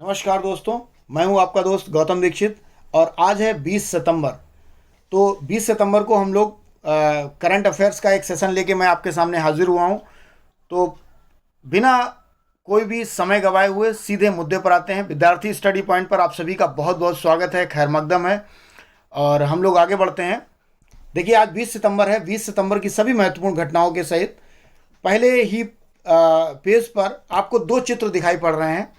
नमस्कार दोस्तों। मैं हूं आपका दोस्त गौतम दीक्षित और आज है 20 सितंबर। तो 20 सितंबर को हम लोग करंट अफेयर्स का एक सेशन लेके मैं आपके सामने हाजिर हुआ हूं। तो बिना कोई भी समय गवाए हुए सीधे मुद्दे पर आते हैं। विद्यार्थी स्टडी पॉइंट पर आप सभी का बहुत बहुत स्वागत है, खैर मकदम है और हम लोग आगे बढ़ते हैं। देखिए, आज 20 सितंबर है। 20 सितंबर की सभी महत्वपूर्ण घटनाओं के सहित पहले ही पेज पर आपको दो चित्र दिखाई पड़ रहे हैं।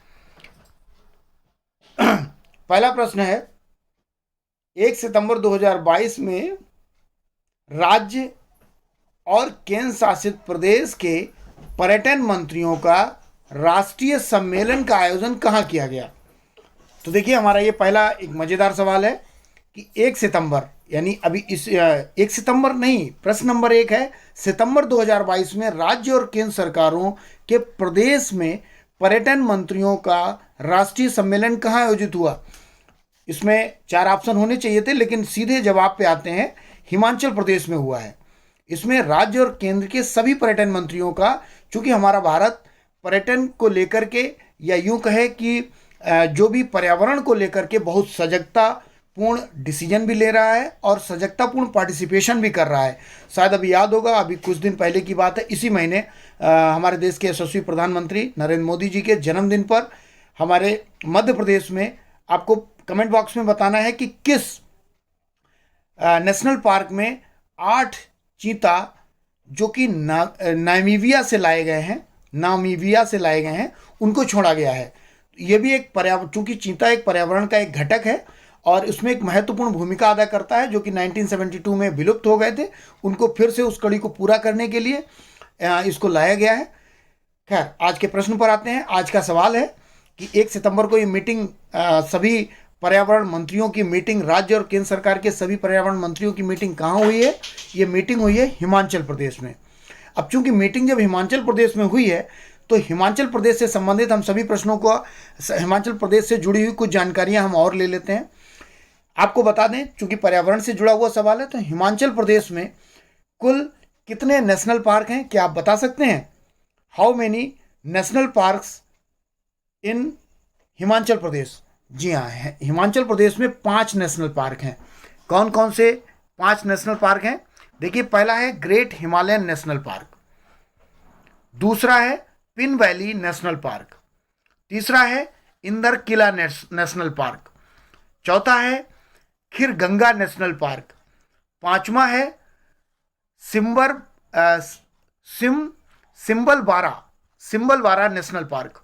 पहला प्रश्न है, 1 सितंबर 2022 में राज्य और केंद्र शासित प्रदेश के पर्यटन मंत्रियों का राष्ट्रीय सम्मेलन का आयोजन कहाँ किया गया। तो देखिए, हमारा ये पहला एक मज़ेदार सवाल है कि 1 सितंबर यानी अभी इस 1 सितंबर नहीं, प्रश्न नंबर 1 है सितंबर 2022 में राज्य और केंद्र सरकारों के प्रदेश में पर्यटन मंत्रियों का राष्ट्रीय सम्मेलन कहाँ आयोजित हुआ। इसमें 4 ऑप्शन होने चाहिए थे, लेकिन सीधे जवाब पे आते हैं, हिमाचल प्रदेश में हुआ है। इसमें राज्य और केंद्र के सभी पर्यटन मंत्रियों का, चूंकि हमारा भारत पर्यटन को लेकर के या यूं कहे कि जो भी पर्यावरण को लेकर के बहुत सजगता पूर्ण डिसीजन भी ले रहा है और सजगतापूर्ण पार्टिसिपेशन भी कर रहा है। शायद अभी याद होगा, अभी कुछ दिन पहले की बात है, इसी महीने हमारे देश के यशस्वी प्रधानमंत्री नरेंद्र मोदी जी के जन्मदिन पर हमारे मध्य प्रदेश में, आपको कमेंट बॉक्स में बताना है कि किस नेशनल पार्क में 8 चीता जो कि नामीबिया से लाए गए हैं उनको छोड़ा गया है। ये भी एक पर्यावरण, चूंकि चीता एक पर्यावरण का एक घटक है और उसमें एक महत्वपूर्ण भूमिका अदा करता है, जो कि 1972 में विलुप्त हो गए थे, उनको फिर से उस कड़ी को पूरा करने के लिए इसको लाया गया है। खैर, आज के प्रश्न पर आते हैं। आज का सवाल है कि 1 सितंबर को ये मीटिंग, सभी पर्यावरण मंत्रियों की मीटिंग, राज्य और केंद्र सरकार के सभी पर्यावरण मंत्रियों की मीटिंग कहाँ हुई है। ये मीटिंग हुई है हिमाचल प्रदेश में। अब चूंकि मीटिंग जब हिमाचल प्रदेश में हुई है, तो हिमाचल प्रदेश से संबंधित हम सभी प्रश्नों को, हिमाचल प्रदेश से जुड़ी हुई कुछ जानकारियां हम और ले लेते हैं। आपको बता दें, चूंकि पर्यावरण से जुड़ा हुआ सवाल है, तो हिमाचल प्रदेश में कुल कितने नेशनल पार्क हैं, क्या आप बता सकते हैं? How many national parks in Himachal Pradesh? जी हाँ, हिमाचल प्रदेश में 5 नेशनल पार्क हैं। कौन कौन से 5 नेशनल पार्क हैं? देखिए, पहला है ग्रेट हिमालयन नेशनल पार्क, दूसरा है पिन वैली नेशनल पार्क, तीसरा है इंदर किला नेशनल पार्क, चौथा है खीर गंगा नेशनल पार्क, पांचवा है सिम्बल बारा नेशनल पार्क।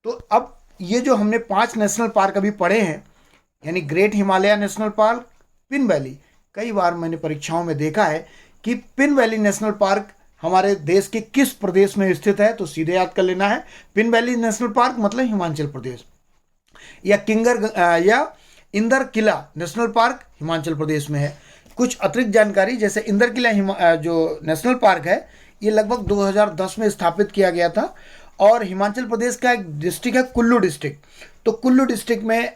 तो अब ये जो हमने 5 नेशनल पार्क अभी पढ़े हैं, यानी great Himalaya national park, pin valley, कई बार मैंने परीक्षाओं में देखा है कि पिन वैली नेशनल पार्क हमारे देश के किस प्रदेश में स्थित है, तो सीधे याद कर लेना है, पिन वैली नेशनल पार्क मतलब हिमाचल प्रदेश। या इंदर किला नेशनल पार्क हिमाचल प्रदेश में है। कुछ अतिरिक्त जानकारी, जैसे इंदर किला जो नेशनल पार्क है, ये लगभग 2010 में स्थापित किया गया था और हिमाचल प्रदेश का एक डिस्ट्रिक्ट है कुल्लू डिस्ट्रिक्ट। तो कुल्लू डिस्ट्रिक्ट में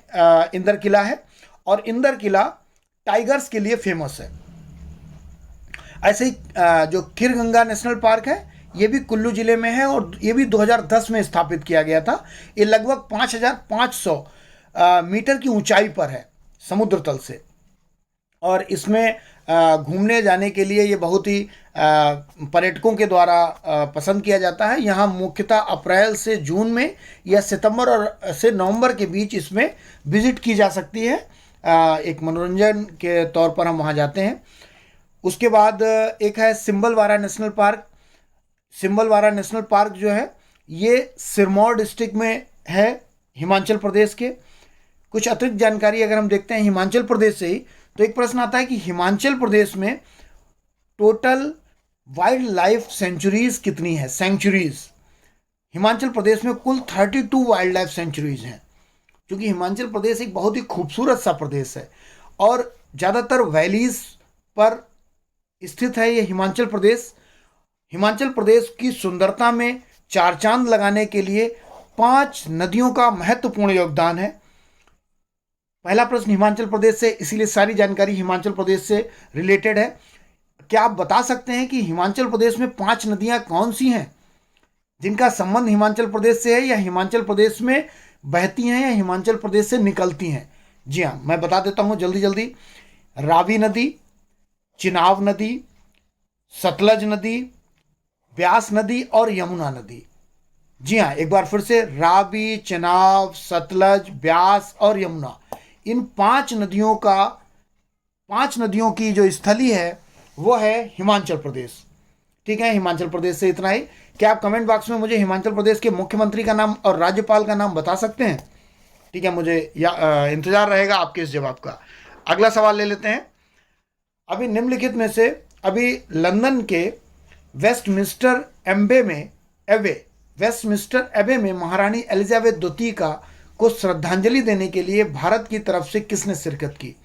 इंदर किला है और इंदर किला टाइगर्स के लिए फेमस है। ऐसे ही जो खीर गंगा नेशनल पार्क है, ये भी कुल्लू जिले में है और ये भी 2010 में स्थापित किया गया था। ये लगभग 5500 मीटर की ऊंचाई पर है समुद्र तल से, और इसमें घूमने जाने के लिए ये बहुत ही पर्यटकों के द्वारा पसंद किया जाता है। यहाँ मुख्यतः अप्रैल से जून में या सितंबर और से नवंबर के बीच इसमें विजिट की जा सकती है। एक मनोरंजन के तौर पर हम वहाँ जाते हैं। उसके बाद एक है Simbalbara national park. Simbalbara national park जो है, ये सिरमौर डिस्ट्रिक्ट में है हिमाचल प्रदेश के। कुछ अतिरिक्त जानकारी अगर हम देखते हैं हिमाचल प्रदेश से ही, तो एक प्रश्न आता है कि हिमाचल प्रदेश में टोटल वाइल्ड लाइफ सेंचुरीज कितनी है? सेंचुरीज हिमाचल प्रदेश में कुल 32 वाइल्ड लाइफ सेंचुरीज हैं। क्योंकि हिमाचल प्रदेश एक बहुत ही खूबसूरत सा प्रदेश है और ज़्यादातर वैलीज पर स्थित है ये हिमाचल प्रदेश। हिमाचल प्रदेश की सुंदरता में 4 चांद लगाने के लिए 5 नदियों का महत्वपूर्ण योगदान है। पहला प्रश्न हिमाचल प्रदेश से, इसीलिए सारी जानकारी हिमाचल प्रदेश से रिलेटेड है। क्या आप बता सकते हैं कि हिमाचल प्रदेश में 5 नदियां कौन सी हैं जिनका संबंध हिमाचल प्रदेश से है, या हिमाचल प्रदेश में बहती हैं या हिमाचल प्रदेश से निकलती हैं? जी हाँ, मैं बता देता हूँ जल्दी जल्दी। रावी नदी, चिनाब नदी, सतलज नदी, ब्यास नदी और यमुना नदी। जी हाँ, एक बार फिर से, रावी, चिनाब, सतलज, ब्यास और यमुना, इन 5 नदियों की जो स्थली है वो है हिमाचल प्रदेश। ठीक है, हिमाचल प्रदेश से इतना ही। क्या आप कमेंट बॉक्स में मुझे हिमाचल प्रदेश के मुख्यमंत्री का नाम और राज्यपाल का नाम बता सकते हैं? ठीक है, मुझे इंतजार रहेगा आपके इस जवाब का। अगला सवाल ले लेते हैं। अभी निम्नलिखित में से, अभी लंदन के वेस्टमिंस्टर एबे में महारानी एलिजाबेथ द्वितीय को श्रद्धांजलि देने के लिए भारत की तरफ से किसने शिरकत की?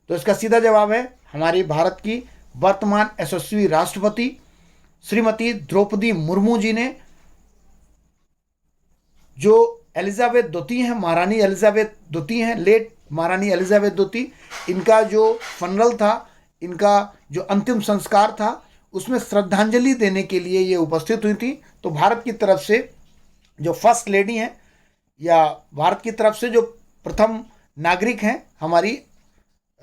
तो इसका सीधा जवाब है हमारी भारत की वर्तमान यशस्वी राष्ट्रपति श्रीमती द्रौपदी मुर्मू जी ने। जो एलिजाबेथ द्वितीय हैं, महारानी एलिजाबेथ द्वितीय हैं, लेट महारानी एलिजाबेथ द्वितीय, इनका जो फनरल था, इनका जो अंतिम संस्कार था, उसमें श्रद्धांजलि देने के लिए ये उपस्थित हुई थी। तो भारत की तरफ से जो फर्स्ट लेडी हैं, या भारत की तरफ से जो प्रथम नागरिक हैं हमारी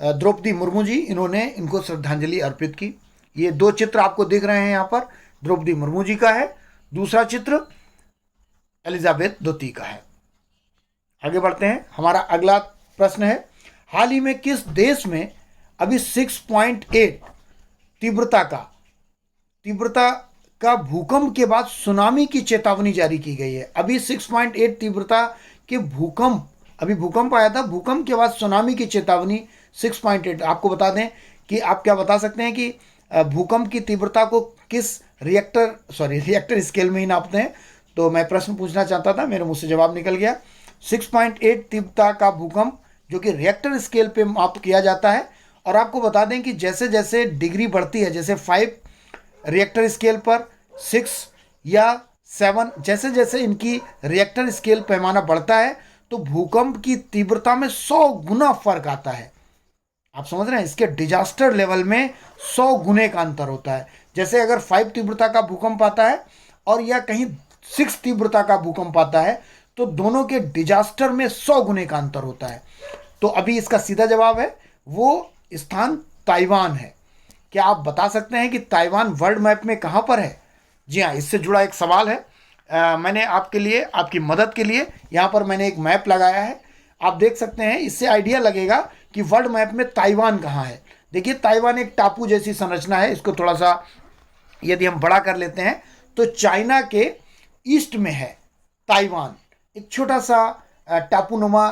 द्रौपदी मुर्मू जी, इन्होंने इनको श्रद्धांजलि अर्पित की। ये 2 चित्र आपको दिख रहे हैं यहाँ पर, द्रौपदी मुर्मू जी का है, दूसरा चित्र एलिजाबेथ द्वितीय का है। आगे बढ़ते हैं। हमारा अगला प्रश्न है, हाल ही में किस देश में अभी 6.8 तीव्रता का भूकंप के बाद सुनामी की चेतावनी जारी की गई है? अभी 6.8 तीव्रता के भूकंप आया था, भूकंप के बाद सुनामी की चेतावनी 6.8। आपको बता दें कि आप क्या बता सकते हैं कि भूकंप की तीव्रता को किस रिएक्टर स्केल में ही नापते हैं? तो मैं प्रश्न पूछना चाहता था, मेरे मुंह से जवाब निकल गया। 6.8 तीव्रता का भूकंप जो कि रिएक्टर स्केल पे माप किया जाता है। और आपको बता दें कि जैसे जैसे डिग्री बढ़ती है, जैसे 5 रिएक्टर स्केल पर, 6 या 7, जैसे जैसे इनकी रिएक्टर स्केल पैमाना बढ़ता है तो भूकंप की तीव्रता में 100 गुना फर्क आता है। आप समझ रहे हैं, इसके डिजास्टर लेवल में 100 गुने का अंतर होता है। जैसे अगर 5 तीव्रता का भूकंप आता है और या कहीं 6 तीव्रता का भूकंप आता है, तो दोनों के डिजास्टर में 100 गुने का अंतर होता है। तो अभी इसका सीधा जवाब है, वो स्थान ताइवान है। क्या आप बता सकते हैं कि ताइवान वर्ल्ड मैप में कहाँ पर है? जी हाँ, इससे जुड़ा एक सवाल है। मैंने आपके लिए, आपकी मदद के लिए यहाँ पर मैंने एक मैप लगाया है, आप देख सकते हैं। इससे आइडिया लगेगा कि वर्ल्ड मैप में ताइवान कहाँ है। देखिए, ताइवान एक टापू जैसी संरचना है। इसको थोड़ा सा यदि हम बड़ा कर लेते हैं तो चाइना के ईस्ट में है ताइवान, एक छोटा सा टापूनुमा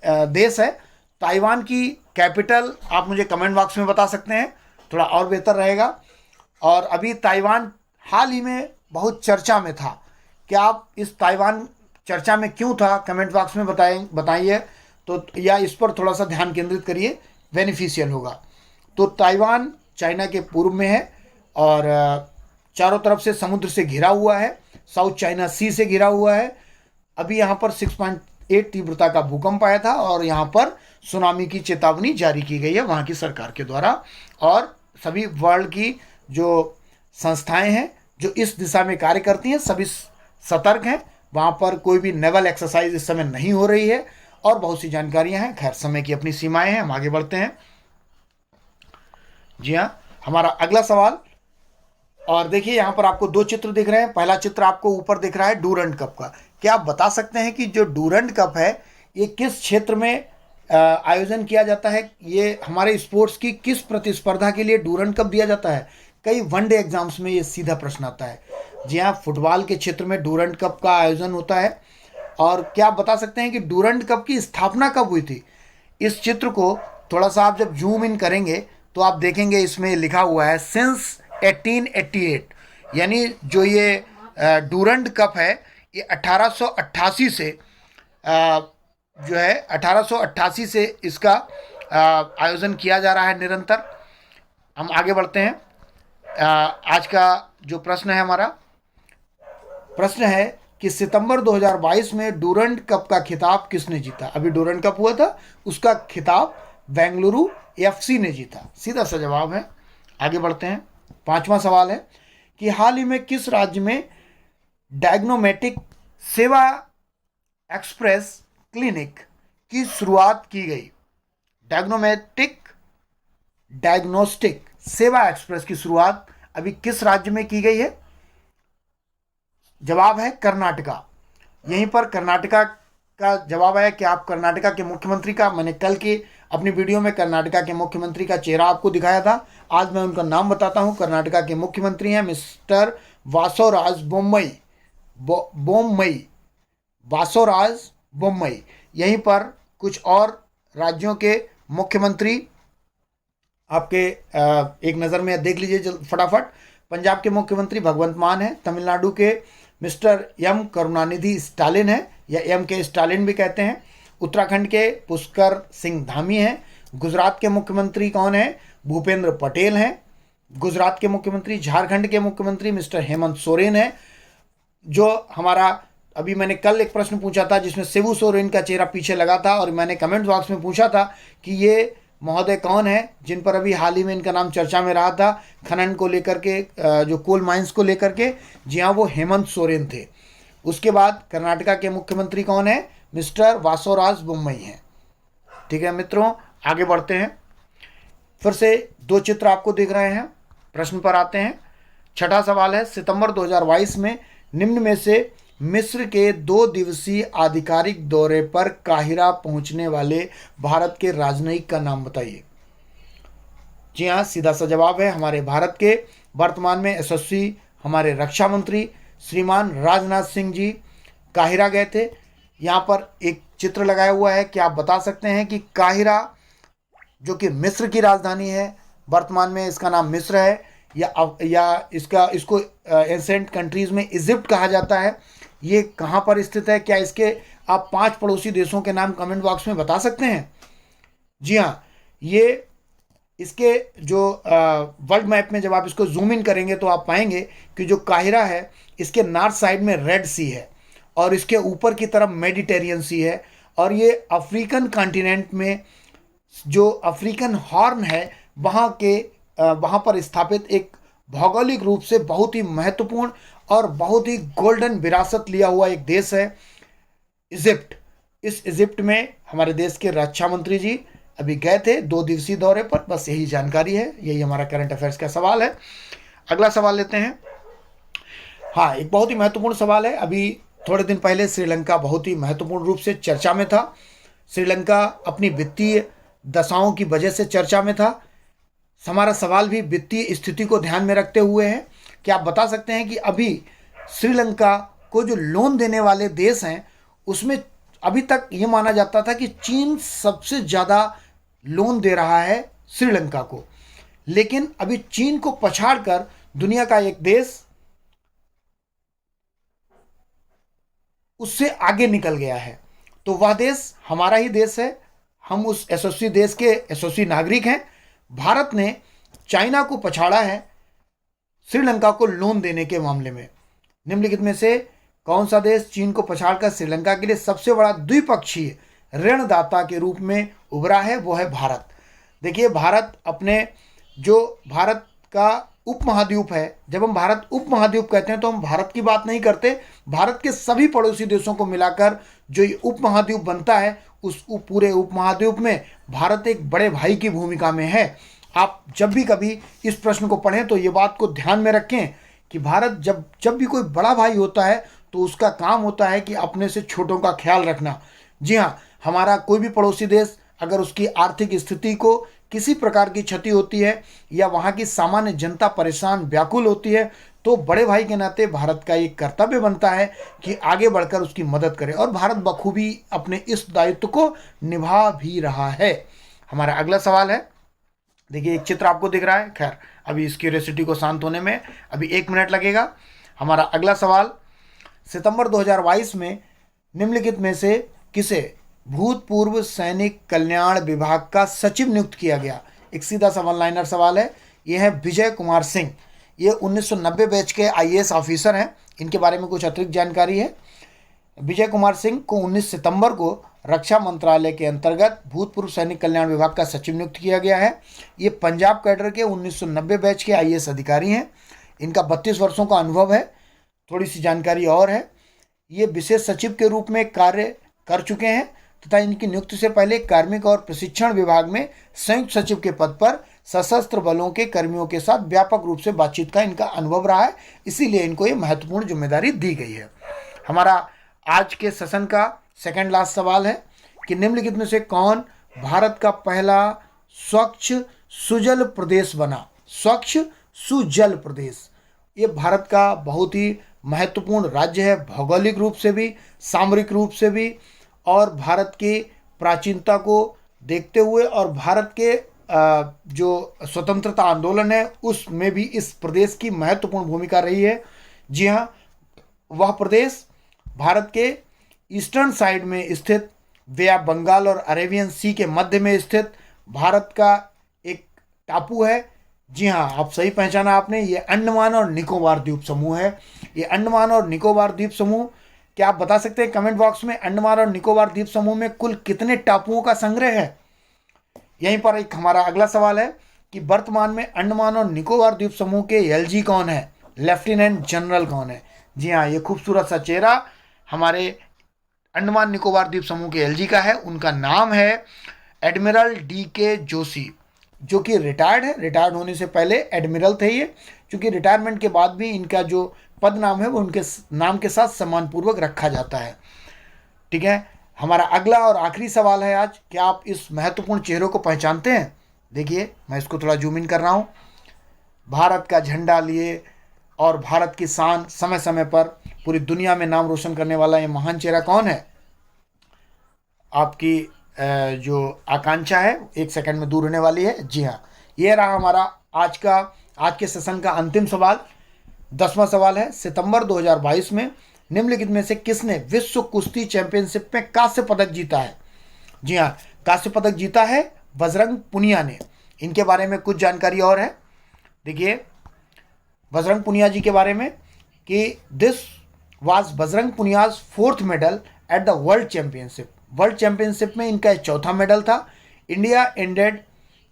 देश है। ताइवान की कैपिटल आप मुझे कमेंट बॉक्स में बता सकते हैं, थोड़ा और बेहतर रहेगा। और अभी ताइवान हाल ही में बहुत चर्चा में था। क्या आप इस ताइवान चर्चा में क्यों था, कमेंट बॉक्स में बताइए तो, या इस पर थोड़ा सा ध्यान केंद्रित करिए, बेनिफिशियल होगा। तो ताइवान चाइना के पूर्व में है और चारों तरफ से समुद्र से घिरा हुआ है, साउथ चाइना सी से घिरा हुआ है। अभी यहाँ पर 6.8 तीव्रता का भूकंप आया था और यहाँ पर सुनामी की चेतावनी जारी की गई है वहाँ की सरकार के द्वारा। और सभी वर्ल्ड की जो संस्थाएं हैं जो इस दिशा में कार्य करती हैं, सभी सतर्क हैं। वहाँ पर कोई भी नेवल एक्सरसाइज इस समय नहीं हो रही है और बहुत सी जानकारियाँ हैं। खैर, समय की अपनी सीमाएं हैं, हम आगे बढ़ते हैं। जी हाँ, हमारा अगला सवाल, और देखिए यहाँ पर आपको 2 चित्र दिख रहे हैं। पहला चित्र आपको ऊपर दिख रहा है डूरंड कप का। क्या आप बता सकते हैं कि जो डूरंड कप है ये किस क्षेत्र में आयोजन किया जाता है? ये हमारे स्पोर्ट्स की किस प्रतिस्पर्धा के लिए डूरंड कप दिया जाता है? कई वनडे एग्जाम्स में ये सीधा प्रश्न आता है। जी हाँ, फुटबॉल के क्षेत्र में डूरंड कप का आयोजन होता है। और क्या आप बता सकते हैं कि डूरंड कप की स्थापना कब हुई थी? इस चित्र को थोड़ा सा आप जब जूम इन करेंगे तो आप देखेंगे इसमें लिखा हुआ है सिंस 1888, यानी जो ये डूरंड कप है ये 1888 से जो है 1888 से इसका आयोजन किया जा रहा है निरंतर। हम आगे बढ़ते हैं। आज का जो प्रश्न है, हमारा प्रश्न है कि सितंबर 2022 में डूरंड कप का खिताब किसने जीता? अभी डूरंड कप हुआ था, उसका खिताब बेंगलुरु एफसी ने जीता। सीधा सा जवाब है। आगे बढ़ते हैं। 5वां सवाल है कि हाल ही में किस राज्य में डायग्नोमेटिक सेवा एक्सप्रेस क्लिनिक की शुरुआत की गई? डायग्नोस्टिक सेवा एक्सप्रेस की शुरुआत अभी किस राज्य में की गई है? जवाब है कर्नाटका। यहीं पर कर्नाटका का जवाब आया कि आप कर्नाटका के मुख्यमंत्री का, मैंने कल की अपनी वीडियो में कर्नाटका के मुख्यमंत्री का चेहरा आपको दिखाया था, आज मैं उनका नाम बताता हूं। कर्नाटका के मुख्यमंत्री हैं मिस्टर वासोराज बोम्मई, वासोराज बोम्मई। यहीं पर कुछ और राज्यों के मुख्यमंत्री आपके एक नज़र में देख लीजिए फटाफट। पंजाब के मुख्यमंत्री भगवंत मान है, तमिलनाडु के मिस्टर एम करुणानिधि स्टालिन है, या एम के स्टालिन भी कहते हैं, उत्तराखंड के पुष्कर सिंह धामी हैं, गुजरात के मुख्यमंत्री कौन है? भूपेंद्र पटेल हैं, गुजरात के मुख्यमंत्री। झारखंड के मुख्यमंत्री मिस्टर हेमंत सोरेन है, जो हमारा अभी मैंने कल एक प्रश्न पूछा था जिसमें शिबू सोरेन का चेहरा पीछे लगा था, और मैंने कमेंट बॉक्स में पूछा था कि ये महोदय कौन है जिन पर अभी हाल ही में इनका नाम चर्चा में रहा था खनन को लेकर के, जो कोल माइंस को लेकर के। जी हाँ, वो हेमंत सोरेन थे। उसके बाद कर्नाटका के मुख्यमंत्री कौन है? मिस्टर वासोराज बोम्मई हैं। ठीक है मित्रों, आगे बढ़ते हैं। फिर से दो चित्र आपको दिख रहे हैं, प्रश्न पर आते हैं। छठा सवाल है, सितंबर 2022 में निम्न में से मिस्र के 2 दिवसीय आधिकारिक दौरे पर काहिरा पहुंचने वाले भारत के राजनयिक का नाम बताइए। जी हाँ, सीधा सा जवाब है हमारे भारत के वर्तमान में यशस्वी हमारे रक्षा मंत्री श्रीमान राजनाथ सिंह जी काहिरा गए थे। यहाँ पर एक चित्र लगाया हुआ है कि आप बता सकते हैं कि काहिरा जो कि मिस्र की राजधानी है, वर्तमान में इसका नाम मिस्र है, या इसको एंसेंट कंट्रीज़ में इजिप्ट कहा जाता है, ये कहाँ पर स्थित है? क्या इसके आप 5 पड़ोसी देशों के नाम कमेंट बॉक्स में बता सकते हैं? जी हाँ, ये इसके जो वर्ल्ड मैप में जब आप इसको जूम इन करेंगे तो आप पाएंगे कि जो काहिरा है इसके नॉर्थ साइड में रेड सी है, और इसके ऊपर की तरफ मेडिटेरियन सी है, और ये अफ्रीकन कॉन्टिनेंट में जो अफ्रीकन हॉर्न है वहाँ पर स्थापित एक भौगोलिक रूप से बहुत ही महत्वपूर्ण और बहुत ही गोल्डन विरासत लिया हुआ एक देश है इजिप्ट। इस इजिप्ट में हमारे देश के रक्षा मंत्री जी अभी गए थे 2 दिवसीय दौरे पर। बस यही जानकारी है, यही हमारा करंट अफेयर्स का सवाल है। अगला सवाल लेते हैं। हाँ, एक बहुत ही महत्वपूर्ण सवाल है। अभी थोड़े दिन पहले श्रीलंका बहुत ही महत्वपूर्ण रूप से चर्चा में था। श्रीलंका अपनी वित्तीय दशाओं की वजह से चर्चा में था। हमारा सवाल भी वित्तीय स्थिति को ध्यान में रखते हुए है कि आप बता सकते हैं कि अभी श्रीलंका को जो लोन देने वाले देश हैं उसमें अभी तक ये माना जाता था कि चीन सबसे ज़्यादा लोन दे रहा है श्रीलंका को, लेकिन अभी चीन को पछाड़कर दुनिया का एक देश उससे आगे निकल गया है। तो वह देश हमारा ही देश है, हम उस यशस्वी देश के यशस्वी नागरिक हैं। भारत ने चाइना को पछाड़ा है श्रीलंका को लोन देने के मामले में। निम्नलिखित में से कौन सा देश चीन को पछाड़कर श्रीलंका के लिए सबसे बड़ा द्विपक्षीय ऋणदाता के रूप में उभरा है? वो है भारत। देखिए, भारत अपने जो भारत का उपमहाद्वीप है, जब हम भारत उपमहाद्वीप कहते हैं तो हम भारत की बात नहीं करते, भारत के सभी पड़ोसी देशों को मिलाकर जो ये उपमहाद्वीप बनता है उस पूरे उपमहाद्वीप में भारत एक बड़े भाई की भूमिका में है। आप जब भी कभी इस प्रश्न को पढ़ें तो ये बात को ध्यान में रखें कि भारत जब भी कोई बड़ा भाई होता है तो उसका काम होता है कि अपने से छोटों का ख्याल रखना। जी हाँ, हमारा कोई भी पड़ोसी देश अगर उसकी आर्थिक स्थिति को किसी प्रकार की क्षति होती है या वहाँ की सामान्य जनता परेशान व्याकुल होती है तो बड़े भाई के नाते भारत का एक कर्तव्य बनता है कि आगे बढ़कर उसकी मदद करे, और भारत बखूबी अपने इस दायित्व को निभा भी रहा है। हमारा अगला सवाल है, देखिए एक चित्र आपको दिख रहा है, खैर अभी इस क्यूरियोसिटी को शांत होने में अभी 1 मिनट लगेगा। हमारा अगला सवाल, सितंबर 2022 में निम्नलिखित में से किसे भूतपूर्व सैनिक कल्याण विभाग का सचिव नियुक्त किया गया? एक सीधा सा वन लाइनर सवाल है। यह है विजय कुमार सिंह, ये 1990 बैच के आईएएस ऑफिसर हैं। इनके बारे में कुछ अतिरिक्त जानकारी है। विजय कुमार सिंह को 19 सितंबर को रक्षा मंत्रालय के अंतर्गत भूतपूर्व सैनिक कल्याण विभाग का सचिव नियुक्त किया गया है। ये पंजाब कैडर के 1990 बैच के आईएएस अधिकारी हैं। इनका 32 वर्षों का अनुभव है। थोड़ी सी जानकारी और है, ये विशेष सचिव के रूप में कार्य कर चुके हैं तथा इनकी नियुक्ति से पहले कार्मिक और प्रशिक्षण विभाग में संयुक्त सचिव के पद पर सशस्त्र बलों के कर्मियों के साथ व्यापक रूप से बातचीत का इनका अनुभव रहा है, इसीलिए इनको ये महत्वपूर्ण जिम्मेदारी दी गई है। हमारा आज के सेशन का सेकंड लास्ट सवाल है कि निम्नलिखित में से कौन भारत का पहला स्वच्छ सुजल प्रदेश बना? स्वच्छ सुजल प्रदेश, ये भारत का बहुत ही महत्वपूर्ण राज्य है, भौगोलिक रूप से भी, सामरिक रूप से भी, और भारत की प्राचीनता को देखते हुए और भारत के जो स्वतंत्रता आंदोलन है उसमें भी इस प्रदेश की महत्वपूर्ण भूमिका रही है। जी हाँ, वह प्रदेश भारत के ईस्टर्न साइड में स्थित वे ऑफ बंगाल और अरेबियन सी के मध्य में स्थित भारत का एक टापू है। जी हाँ, आप सही पहचाना आपने, ये अंडमान और निकोबार द्वीप समूह है। ये अंडमान और निकोबार द्वीप समूह, क्या आप बता सकते हैं कमेंट बॉक्स में अंडमान और निकोबार द्वीप समूह में कुल कितने टापुओं का संग्रह है? यहीं पर एक हमारा अगला सवाल है कि वर्तमान में अंडमान और निकोबार द्वीप समूह के एलजी कौन है, लेफ्टिनेंट जनरल कौन है? जी हाँ, ये खूबसूरत सा चेहरा हमारे अंडमान निकोबार द्वीप समूह के एलजी का है। उनका नाम है एडमिरल DK जोशी, जो कि रिटायर्ड है। रिटायर्ड होने से पहले एडमिरल थे ये, क्योंकि रिटायरमेंट के बाद भी इनका जो पद नाम है वो उनके नाम के साथ सम्मानपूर्वक रखा जाता है। ठीक है, हमारा अगला और आखिरी सवाल है आज, क्या आप इस महत्वपूर्ण चेहरे को पहचानते हैं? देखिए, मैं इसको थोड़ा जूम इन कर रहा हूँ। भारत का झंडा लिए और भारत की शान समय समय पर पूरी दुनिया में नाम रोशन करने वाला ये महान चेहरा कौन है? आपकी जो आकांक्षा है 1 सेकंड में दूर होने वाली है। जी हाँ, ये रहा हमारा आज के सेशन का अंतिम सवाल। 10वां सवाल है, सितंबर 2022 में निम्नलिखित में से किसने विश्व कुश्ती चैंपियनशिप में कांस्य पदक जीता है? जी हाँ, कांस्य पदक जीता है बजरंग पुनिया ने। इनके बारे में कुछ जानकारी और है, देखिए बजरंग पुनिया जी के बारे में कि this was Bajrang Punia's 4th medal at the world championship. World championship में इनका 4था मेडल था। India ended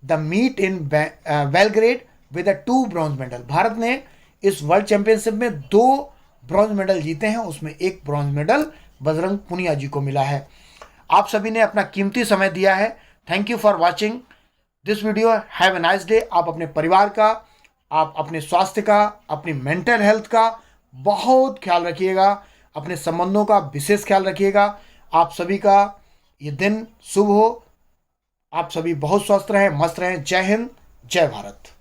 the meet in Belgrade with 2 bronze medal. Bharat ने इस वर्ल्ड चैंपियनशिप में 2 ब्रॉन्ज मेडल जीते हैं, उसमें 1 ब्रॉन्ज मेडल बजरंग पुनिया जी को मिला है। आप सभी ने अपना कीमती समय दिया है। Thank you for watching this video. Have a nice day. आप अपने परिवार का, आप अपने स्वास्थ्य का, अपनी मेंटल हेल्थ का बहुत ख्याल रखिएगा, अपने संबंधों का विशेष ख्याल रखिएगा। आप सभी का ये दिन शुभ हो। आप सभी बहुत स्वस्थ रहें, मस्त रहें। जय हिंद, जय भारत।